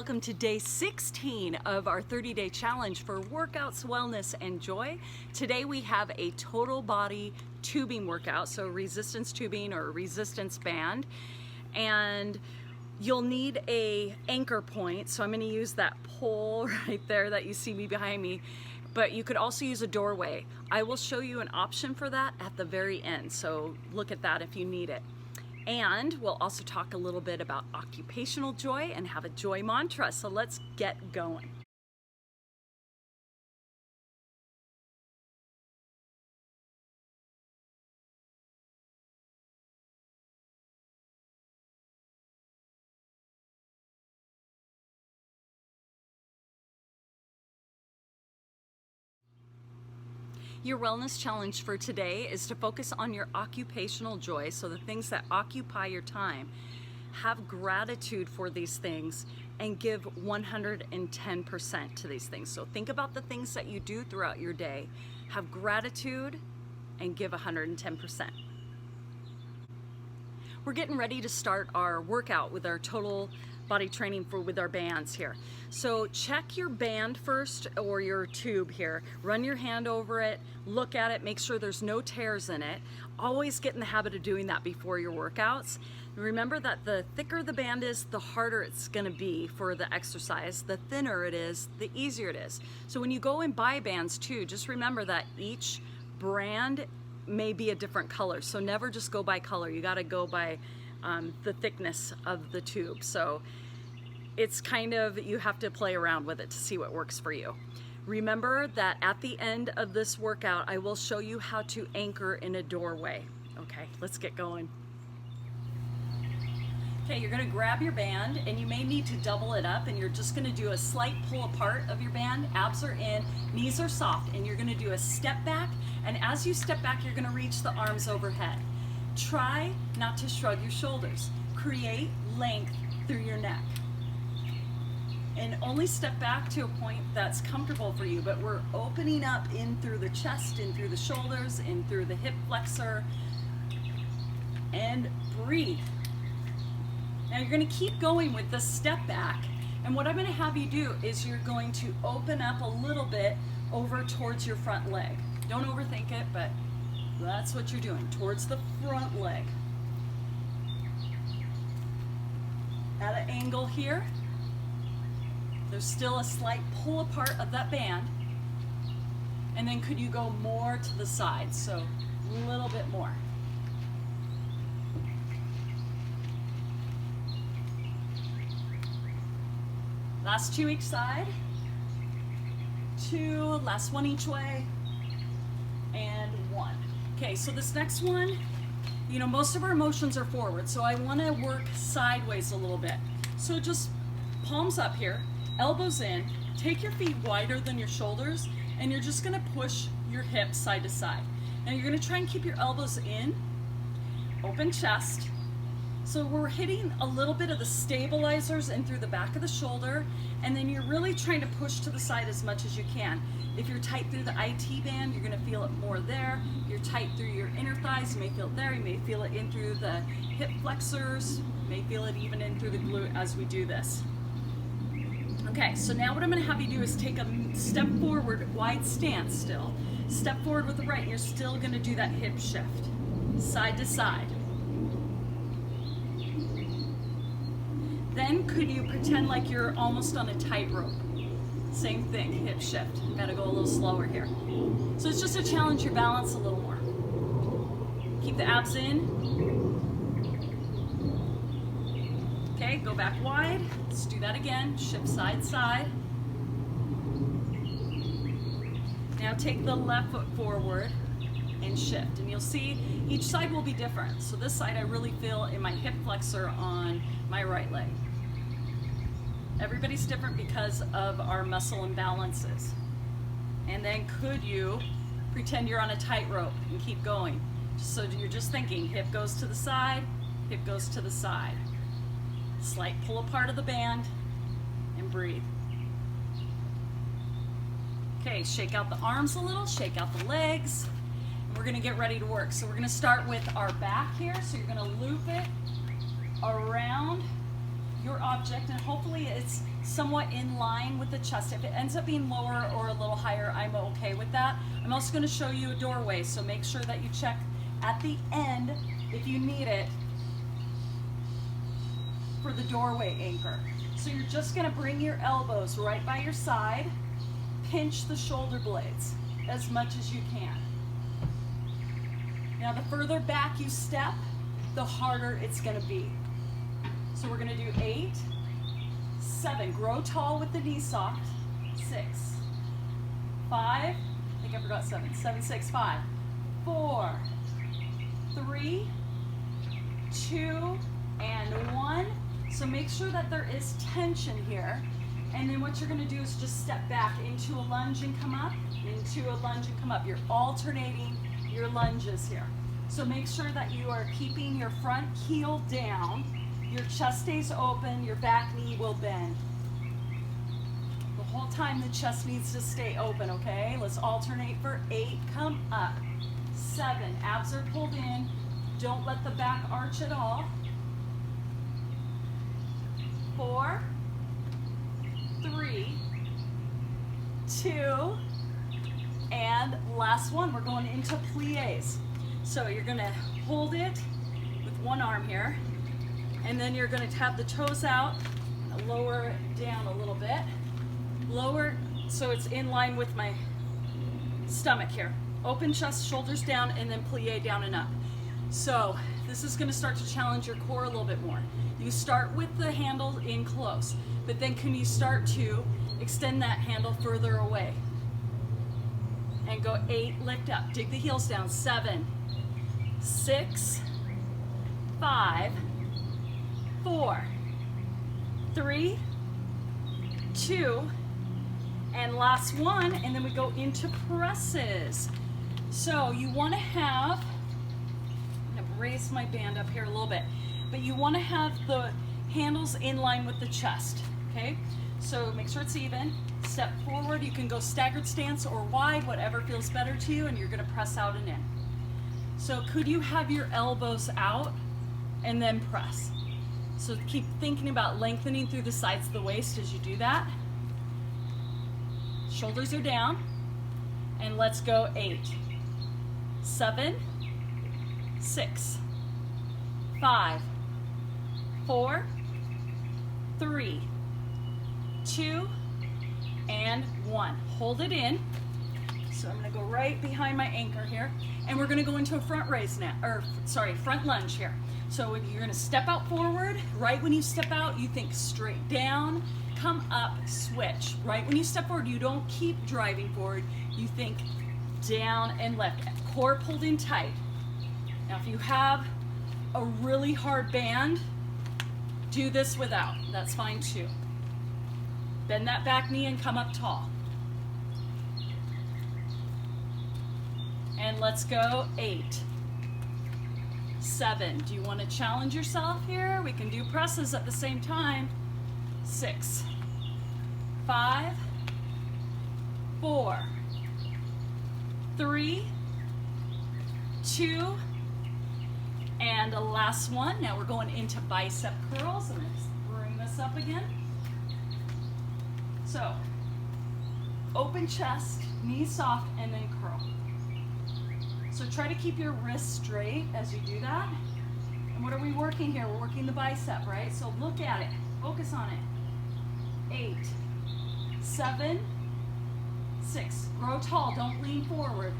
Welcome to day 16 of our 30-day challenge for workouts, wellness, and joy. Today we have a total body tubing workout, so resistance tubing or resistance band. And you'll need a anchor point, so I'm going to use that pole right there that you see me behind me. But you could also use a doorway. I will show you an option for that at the very end, so look at that if you need it. And we'll also talk a little bit about occupational joy and have a joy mantra. So let's get going. Your wellness challenge for today is to focus on your occupational joy, so the things that occupy your time. Have gratitude for these things and give 110% to these things. So think about the things that you do throughout your day. Have gratitude and give 110%. We're getting ready to start our workout with our total body training with our bands here. So check your band first, or your tube here. Run your hand over it, look at it, make sure there's no tears in it. Always get in the habit of doing that before your workouts. Remember that the thicker the band is, the harder it's gonna be for the exercise. The thinner it is, the easier it is. So when you go and buy bands too, just remember that each brand may be a different color. So never just go by color. You gotta go by the thickness of the tube. So it's kind of, you have to play around with it to see what works for you. Remember that at the end of this workout, I will show you how to anchor in a doorway. Okay, let's get going. Okay, you're gonna grab your band and you may need to double it up, and you're just gonna do a slight pull apart of your band. Abs are in, knees are soft, and you're gonna do a step back. And as you step back, you're gonna reach the arms overhead. Try not to shrug your shoulders. Create length through your neck. And only step back to a point that's comfortable for you, but we're opening up in through the chest, in through the shoulders, in through the hip flexor, and breathe. Now you're gonna keep going with this step back, and what I'm gonna have you do is you're going to open up a little bit over towards your front leg. Don't overthink it, but that's what you're doing, towards the front leg. At an angle here, there's still a slight pull apart of that band. And then could you go more to the side? So a little bit more. Last two each side. Two, last one each way. And one. Okay, so this next one, you know, most of our motions are forward, so I want to work sideways a little bit. So just palms up here, elbows in, take your feet wider than your shoulders, and you're just going to push your hips side to side. Now you're going to try and keep your elbows in, open chest. So we're hitting a little bit of the stabilizers in through the back of the shoulder, and then you're really trying to push to the side as much as you can. If you're tight through the IT band, you're going to feel it more there. You're tight through your inner thighs, you may feel it there. You may feel it in through the hip flexors. You may feel it even in through the glute as we do this. Okay, so now what I'm going to have you do is take a step forward, wide stance still. Step forward with the right, and you're still going to do that hip shift, side to side. Then could you pretend like you're almost on a tightrope? Same thing, hip shift. Gotta go a little slower here. So it's just to challenge your balance a little more. Keep the abs in. Okay, go back wide. Let's do that again. Shift side, side. Now take the left foot forward and shift. And you'll see each side will be different. So this side I really feel in my hip flexor on my right leg. Everybody's different because of our muscle imbalances. And then could you pretend you're on a tightrope and keep going? So you're just thinking, hip goes to the side, hip goes to the side. Slight pull apart of the band and breathe. Okay, shake out the arms a little, shake out the legs. And we're gonna get ready to work. So we're gonna start with our back here. So you're gonna loop it around your object, and hopefully it's somewhat in line with the chest. If it ends up being lower or a little higher, I'm okay with that. I'm also going to show you a doorway, so make sure that you check at the end if you need it for the doorway anchor. So you're just going to bring your elbows right by your side, pinch the shoulder blades as much as you can. Now the further back you step, the harder it's going to be. So we're going to do 8, 7, grow tall with the knee soft, 6, 5, I think I forgot 7, 7, 6, 5, 4, 3, 2, and 1. So make sure that there is tension here. And then what you're going to do is just step back into a lunge and come up, into a lunge and come up. You're alternating your lunges here. So make sure that you are keeping your front heel down, your chest stays open, your back knee will bend. The whole time the chest needs to stay open, okay? Let's alternate for 8, come up. 7, abs are pulled in, don't let the back arch at all. 4, 3, 2, and last one, we're going into plies. So you're gonna hold it with one arm here, and then you're gonna tap the toes out, lower it down a little bit. Lower, so it's in line with my stomach here. Open chest, shoulders down, and then plie down and up. So this is gonna start to challenge your core a little bit more. You start with the handle in close, but then can you start to extend that handle further away? And go 8, lift up, dig the heels down, 7, 6, 5, 4, 3, 2, and last one, and then we go into presses. So you want to have, I'm going to raise my band up here a little bit, but you want to have the handles in line with the chest, okay? So make sure it's even. Step forward, you can go staggered stance or wide, whatever feels better to you, and you're going to press out and in. So could you have your elbows out and then press? So keep thinking about lengthening through the sides of the waist as you do that. Shoulders are down, and let's go 8, 7, 6, 5, 4, 3, 2, and 1. Hold it in. So I'm going to go right behind my anchor here, and we're going to go into a front raise now, or sorry, front lunge here. So you're going to step out forward. Right when you step out, you think straight down, come up, switch. Right when you step forward, you don't keep driving forward. You think down and left. Core pulled in tight. Now, if you have a really hard band, do this without. That's fine too. Bend that back knee and come up tall. And let's go 8, 7. Do you want to challenge yourself here? We can do presses at the same time. 6, 5, 4, 3, 2, and a last one. Now we're going into bicep curls. I'm going to bring this up again. So, open chest, knees soft, and then curl. So try to keep your wrists straight as you do that. And what are we working here? We're working the bicep, right? So look at it, focus on it. 8, 7, 6, grow tall, don't lean forward.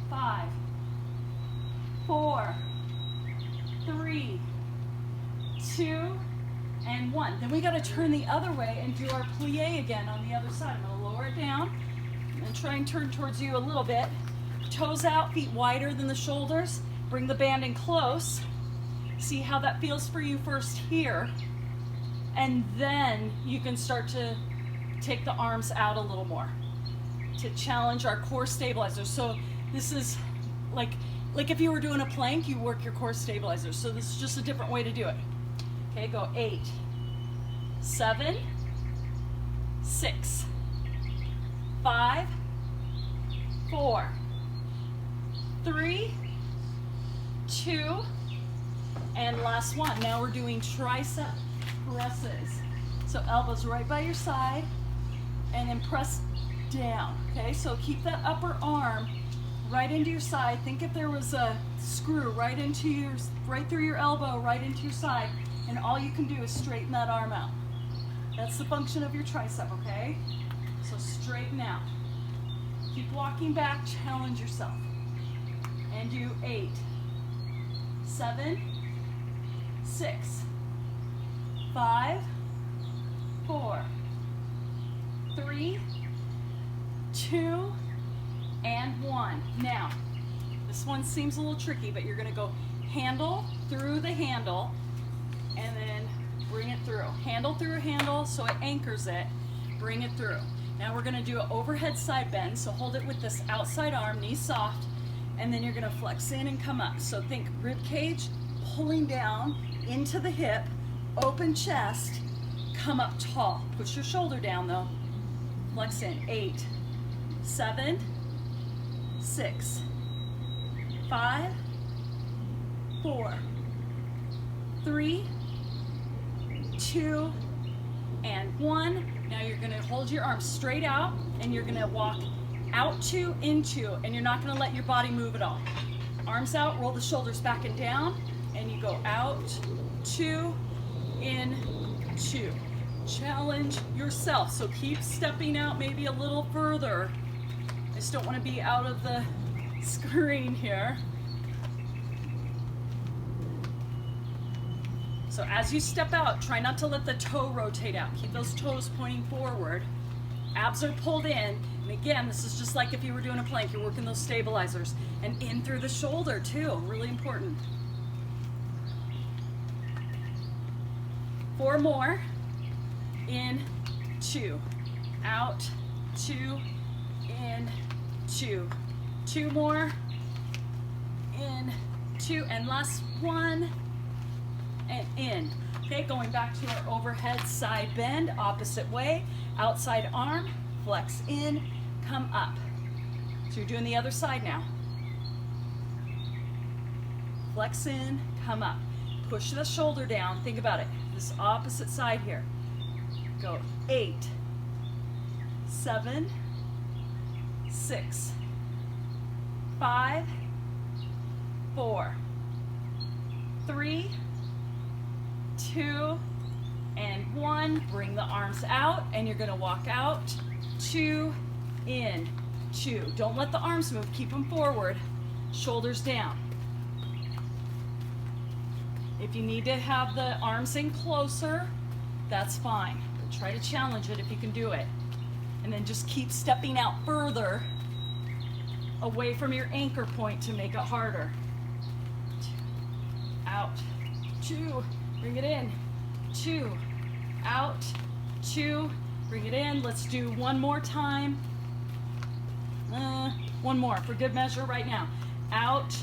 5, 4, 3, 2, and 1. Then we got to turn the other way and do our plie again on the other side. I'm going to lower it down and try and turn towards you a little bit. Toes out, feet wider than the shoulders. Bring the band in close. See how that feels for you first here. And then you can start to take the arms out a little more to challenge our core stabilizer. So this is like if you were doing a plank, you work your core stabilizer. So this is just a different way to do it. Okay, go 8, 7, 6, 5, 4, 3, 2, and last one. Now we're doing tricep presses. So elbows right by your side, and then press down, okay? So keep that upper arm right into your side. Think if there was a screw right through your elbow, right into your side, and all you can do is straighten that arm out. That's the function of your tricep, okay? So straighten out. Keep walking back, challenge yourself. And do 8, 7, 6, 5, 4, 3, 2, and 1. Now, this one seems a little tricky, but you're gonna go handle through the handle and then bring it through. Handle through a handle so it anchors it, bring it through. Now we're gonna do an overhead side bend, so hold it with this outside arm, knee soft, and then you're gonna flex in and come up. So think rib cage, pulling down into the hip, open chest, come up tall. Push your shoulder down though. Flex in. 8, 7, 6, 5, 4, 3, 2, and 1. Now you're gonna hold your arms straight out and you're gonna walk out 2, into, and you're not gonna let your body move at all. Arms out, roll the shoulders back and down, and you go out, 2, in, 2. Challenge yourself. So keep stepping out maybe a little further. I just don't want to be out of the screen here. So as you step out, try not to let the toe rotate out. Keep those toes pointing forward. Abs are pulled in. And again, this is just like if you were doing a plank, you're working those stabilizers. And in through the shoulder too, really important. 4 more. In, 2, out, 2, in, 2. 2 more, in, 2, and last one, and in. Okay, going back to our overhead side bend, opposite way, outside arm, flex in, come up. So you're doing the other side now. Flex in, come up. Push the shoulder down, think about it, this opposite side here. Go 8, 7, 6, 5, 4, 3, 2, and 1. Bring the arms out and you're gonna walk out, 2, in, 2. Don't let the arms move, keep them forward, shoulders down. If you need to have the arms in closer, that's fine. Try to challenge it if you can do it. And then just keep stepping out further away from your anchor point to make it harder. Out, 2, bring it in, 2, out, 2, bring it in. Let's do one more time. One more for good measure right now. Out,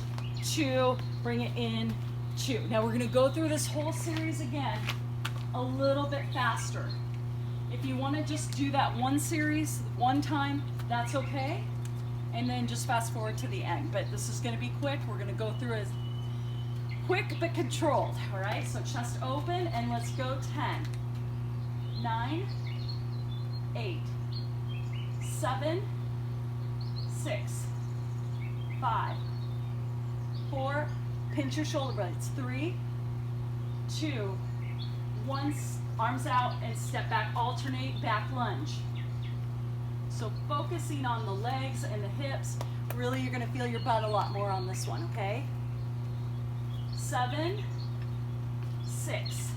2, bring it in, 2. Now we're gonna go through this whole series again a little bit faster. If you want to just do that one series one time, that's okay. And then just fast forward to the end. But this is going to be quick. We're going to go through as quick but controlled. All right, so chest open and let's go 10, 9, 8, 7, 6, 5, 4, pinch your shoulder blades, 3, 2, 1, arms out and step back, alternate back lunge. So focusing on the legs and the hips, really you're gonna feel your butt a lot more on this one, okay? 7, 6,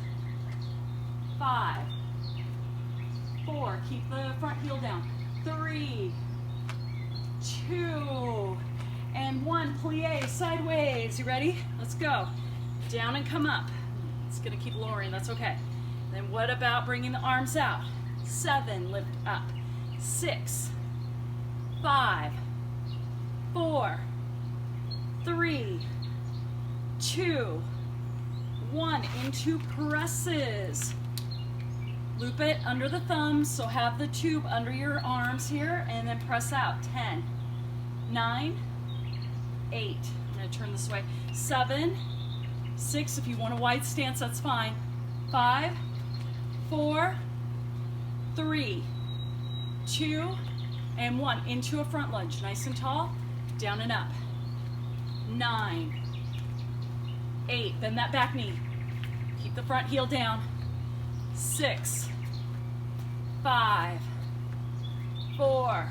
5, 4, keep the front heel down, 3, 2, and 1, plie, sideways. You ready? Let's go. Down and come up. It's gonna keep lowering, that's okay. Then what about bringing the arms out? 7, lift up. 6, 5, 4, 3, 2, 1. Into presses. Loop it under the thumbs, so have the tube under your arms here, and then press out. 10, 9, 8. I'm gonna turn this way. 7, 6, if you want a wide stance, that's fine. 5, 4, 3, 2, and 1. Into a front lunge, nice and tall, down and up. 9, 8, bend that back knee. Keep the front heel down. 6, 5, 4,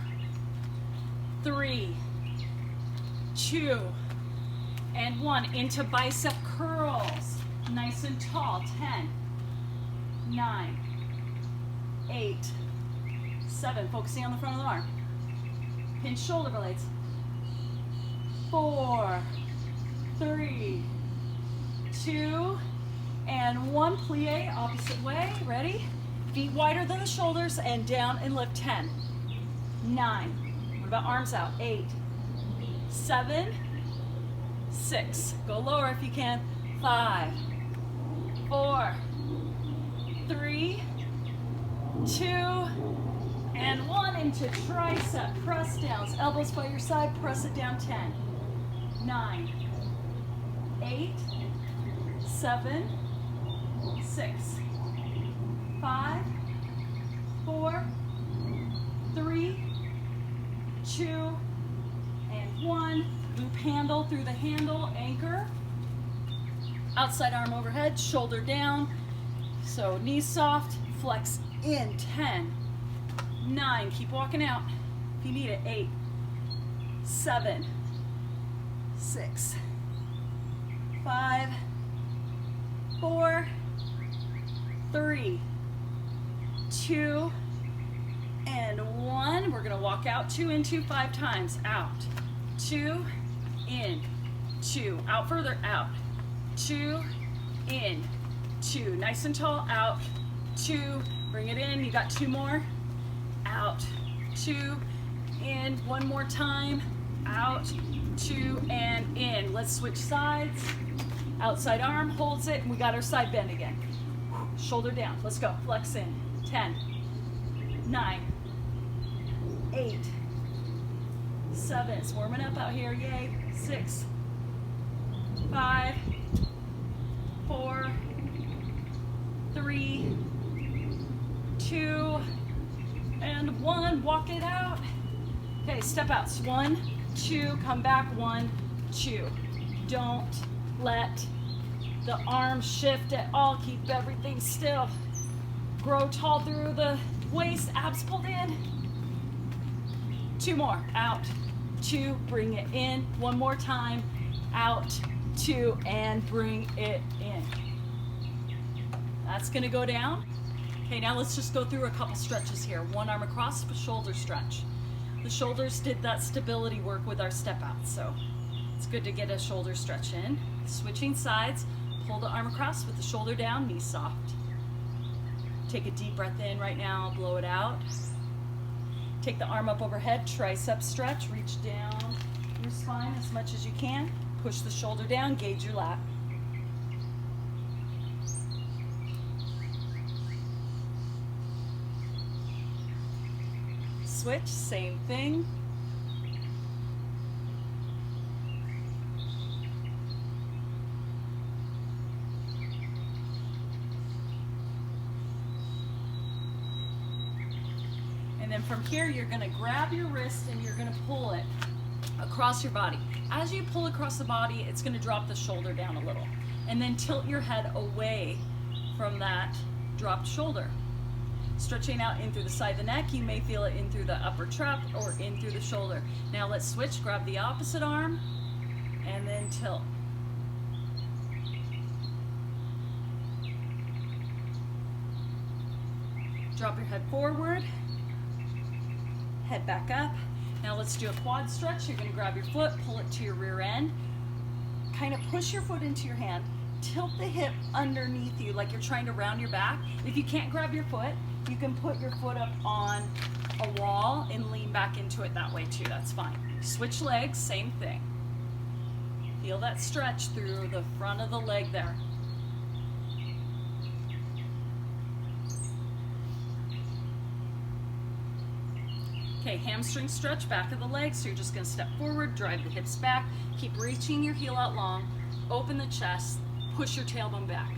3, 2, and 1. Into bicep curls, nice and tall. 10, 9, 8, 7, focusing on the front of the arm. Pinch shoulder blades. 4, 3, 2, and 1. Plie, opposite way. Ready? Feet wider than the shoulders and down and lift. 10, 9. What about arms out? 8, 7, 6. Go lower if you can. 5, 4, 3, 2, and 1. Into tricep press downs. Elbows by your side. Press it down. 10, 9, 8, 7, 6, 5, 4, 3, 2, and 1. Loop handle through the handle, anchor. Outside arm overhead, shoulder down. So knees soft, flex in. 10, 9, keep walking out if you need it. 8, 7, 6, 5, 4, 3, 2, and 1. We're gonna walk out 2 into 5 times. Out, 2, in, 2, out further, out, 2, in, 2, nice and tall, out, 2, bring it in, you got 2 more, out, 2, in, 1 more time, out, 2, and in. Let's switch sides. Outside arm holds it, and we got our side bend again. Shoulder down, let's go, flex in. 10, 9, 8, 7, it's warming up out here, yay. 6, 5, 4, 3, 2, and 1. Walk it out. Okay, step outs. 1, 2, come back. 1, 2. Don't let the arms shift at all. Keep everything still. Grow tall through the waist, abs pulled in. 2 more. Out, 2, bring it in. 1 more time. Out, 2, and bring it in. That's gonna go down. Okay, now let's just go through a couple stretches here. 1 arm across, shoulder stretch. The shoulders did that stability work with our step out, so it's good to get a shoulder stretch in. Switching sides, pull the arm across with the shoulder down, knee soft. Take a deep breath in right now, blow it out. Take the arm up overhead, tricep stretch, reach down your spine as much as you can. Push the shoulder down, gauge your lat. Switch, same thing. And then from here, you're gonna grab your wrist and you're gonna pull it across your body. As you pull across the body, it's gonna drop the shoulder down a little. And then tilt your head away from that dropped shoulder. Stretching out in through the side of the neck. You may feel it in through the upper trap or in through the shoulder. Now let's switch, grab the opposite arm, and then tilt. Drop your head forward, head back up. Now let's do a quad stretch. You're gonna grab your foot, pull it to your rear end, kind of push your foot into your hand, tilt the hip underneath you like you're trying to round your back. If you can't grab your foot, you can put your foot up on a wall and lean back into it that way too, that's fine. Switch legs, same thing. Feel that stretch through the front of the leg there. Okay, hamstring stretch, back of the leg, so you're just gonna step forward, drive the hips back, keep reaching your heel out long, open the chest, push your tailbone back.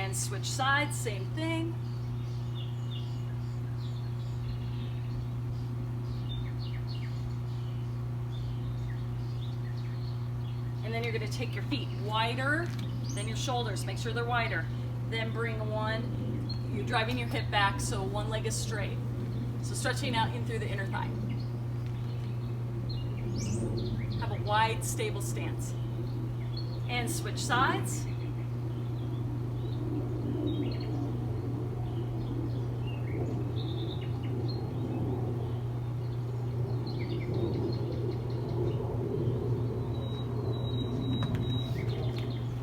And switch sides, same thing. And then you're going to take your feet wider than your shoulders. Make sure they're wider. Then bring one, you're driving your hip back so one leg is straight. So stretching out in through the inner thigh. Have a wide, stable stance. And switch sides.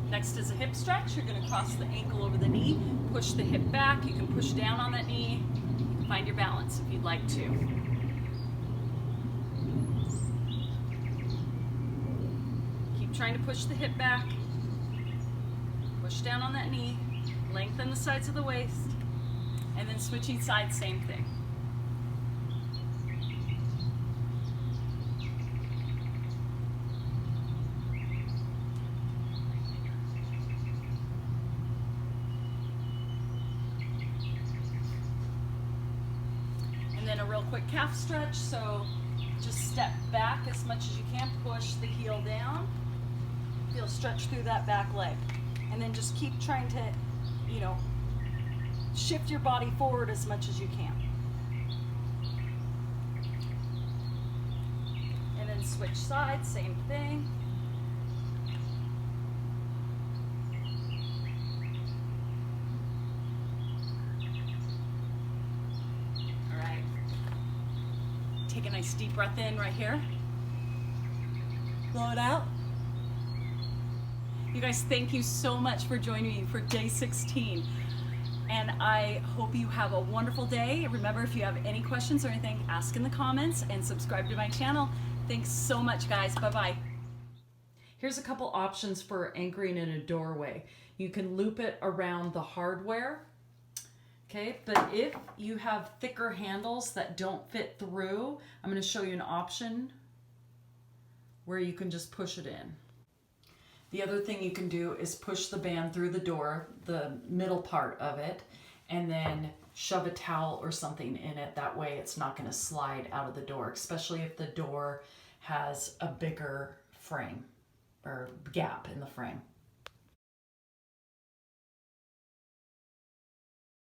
Next is a hip stretch. You're going to cross the ankle over the knee, push the hip back. You can push down on that knee. Find your balance if you'd like to. Keep trying to push the hip back. Push down on that knee. Lengthen the sides of the waist. And then switching sides, same thing. And then a real quick calf stretch, so just step back as much as you can, push the heel down, feel stretch through that back leg, and then just keep trying to, shift your body forward as much as you can. And then switch sides, same thing. Take a nice deep breath in right here. Blow it out. You guys, thank you so much for joining me for day 16. And I hope you have a wonderful day. Remember, if you have any questions or anything, ask in the comments and subscribe to my channel. Thanks so much, guys. Bye-bye. Here's a couple options for anchoring in a doorway. You can loop it around the hardware. Okay, but if you have thicker handles that don't fit through, I'm going to show you an option where you can just push it in. The other thing you can do is push the band through the door, the middle part of it, and then shove a towel or something in it. That way it's not going to slide out of the door, especially if the door has a bigger frame or gap in the frame.